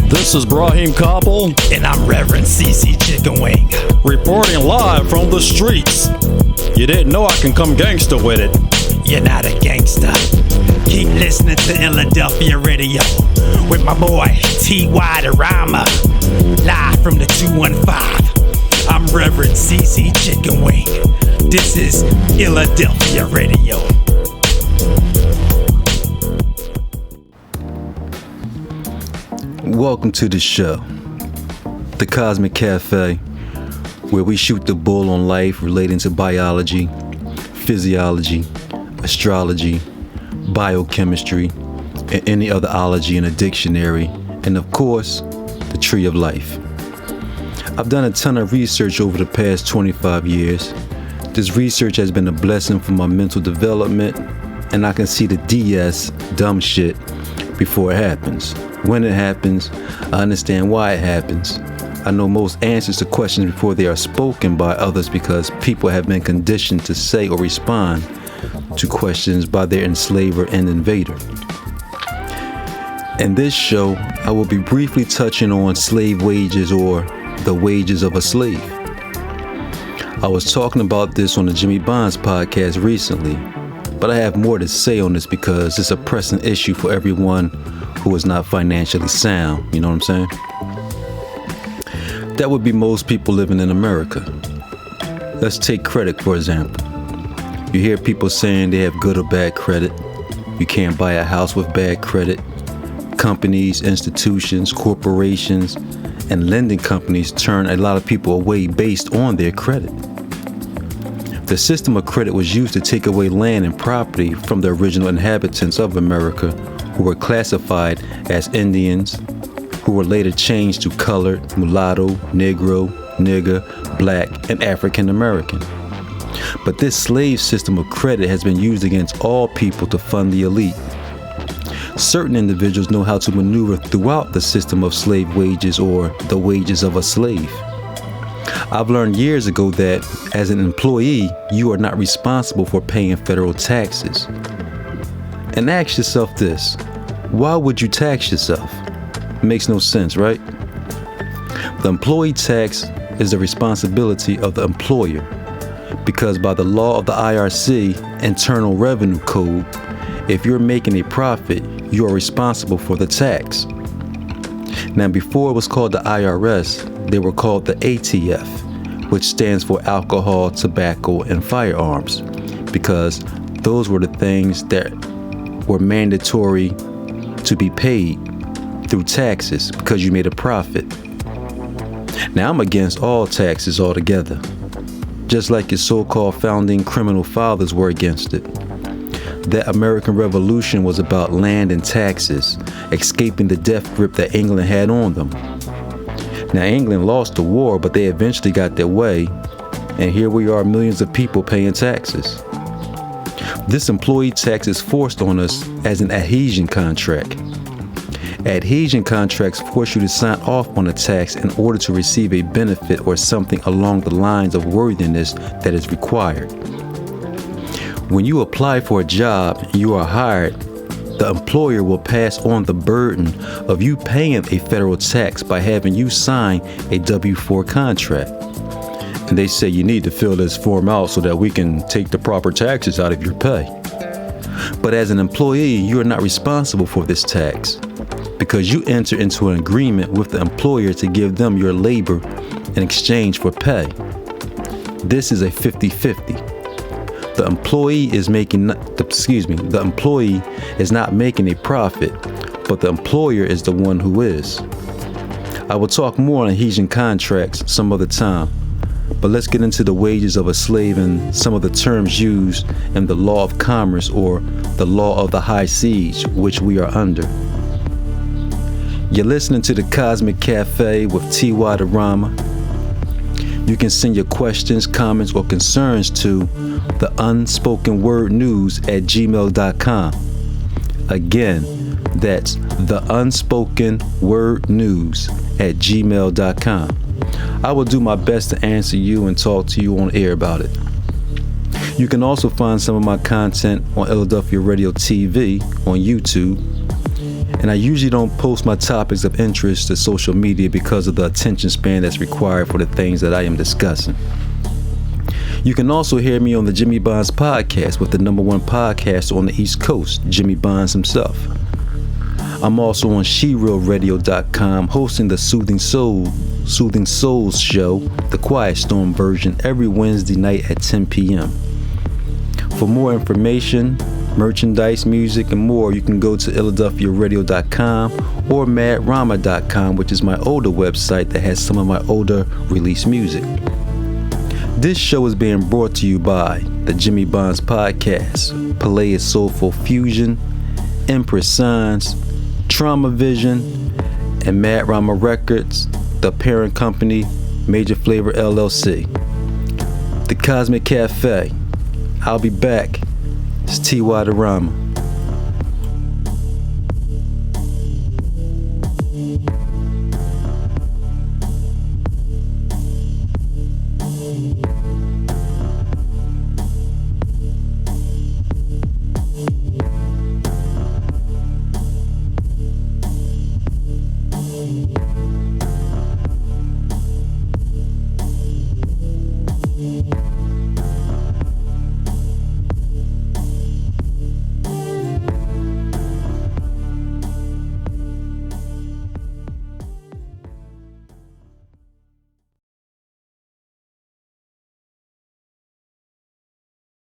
This is Brahim Koppel, and I'm Reverend CC Chicken Wing, reporting live from the streets. You didn't know I can come gangster with it. You're not a gangster. Keep listening to Illadelphia Radio with my boy T.Y. DaRhyma, live from the 215. I'm Reverend CC Chicken Wing. This is Illadelphia Radio. Welcome to the show, the Chaosmic Café, where we shoot the bull on life relating to biology, physiology, astrology, biochemistry, and any other ology in a dictionary, and of course, the tree of life. I've done a ton of research over the past 25 years. This research has been a blessing for my mental development, and I can see the DS, dumb shit, before it happens. When it happens, I understand why it happens. I know most answers to questions before they are spoken by others because people have been conditioned to say or respond to questions by their enslaver and invader. In this show, I will be briefly touching on slave wages or the wages of a slave. I was talking about this on the Jimmy Bond's podcast recently, but I have more to say on this because it's a pressing issue for everyone who is not financially sound, you know what I'm saying? That would be most people living in America. Let's take credit, for example. You hear people saying they have good or bad credit. You can't buy a house with bad credit. Companies, institutions, corporations, and lending companies turn a lot of people away based on their credit. The system of credit was used to take away land and property from the original inhabitants of America, who were classified as Indians, who were later changed to colored, mulatto, Negro, nigger, black, and African American. But this slave system of credit has been used against all people to fund the elite. Certain individuals know how to maneuver throughout the system of slave wages or the wages of a slave. I've learned years ago that as an employee, you are not responsible for paying federal taxes. And ask yourself this, why would you tax yourself? It makes no sense, right? The employee tax is the responsibility of the employer because by the law of the IRC, Internal Revenue Code, if you're making a profit, you are responsible for the tax. Now, before it was called the IRS, they were called the ATF, which stands for Alcohol, Tobacco, and Firearms, because those were the things that were mandatory to be paid through taxes because you made a profit. Now, I'm against all taxes altogether, just like your so-called founding criminal fathers were against it. That American Revolution was about land and taxes, escaping the death grip that England had on them. Now, England lost the war, but they eventually got their way, and here we are, millions of people paying taxes. This employee tax is forced on us as an adhesion contract. Adhesion contracts force you to sign off on a tax in order to receive a benefit or something along the lines of worthiness that is required. When you apply for a job and you are hired, the employer will pass on the burden of you paying a federal tax by having you sign a W-4 contract. And they say you need to fill this form out so that we can take the proper taxes out of your pay. But as an employee, you are not responsible for this tax because you enter into an agreement with the employer to give them your labor in exchange for pay. This is a 50-50. The employee is not making a profit, but the employer is the one who is. I will talk more on adhesion contracts some other time, but let's get into the wages of a slave and some of the terms used in the law of commerce or the law of the high siege, which we are under. You're listening to the Chaosmic Cafe with T.Y. DaRhyma. You can send your questions, comments, or concerns to the unspoken word news at gmail.com. Again, that's the unspoken word news at gmail.com. I will do my best to answer you and talk to you on air about it. You can also find some of my content on Illadelphia Radio TV on YouTube. And I usually don't post my topics of interest to social media because of the attention span that's required for the things that I am discussing. You can also hear me on the Jimmy Bonds podcast with the #1 podcast on the East Coast, Jimmy Bonds himself. I'm also on SheRealRadio.com hosting the Soothing Souls show, the Quiet Storm version, every Wednesday night at 10 p.m. For more information, merchandise, music, and more, you can go to IlladelphiaRadio.com or MadRhyma.com, which is my older website that has some of my older released music. This show is being brought to you by the Jimmy Bonds Podcast, Peleus Soulful Fusion, Empress Signs, Trauma Vision, and MadRhyma Records, the parent company, Major Flavor LLC. The Chaosmic Café. I'll be back. It's T.Y. DaRhyma.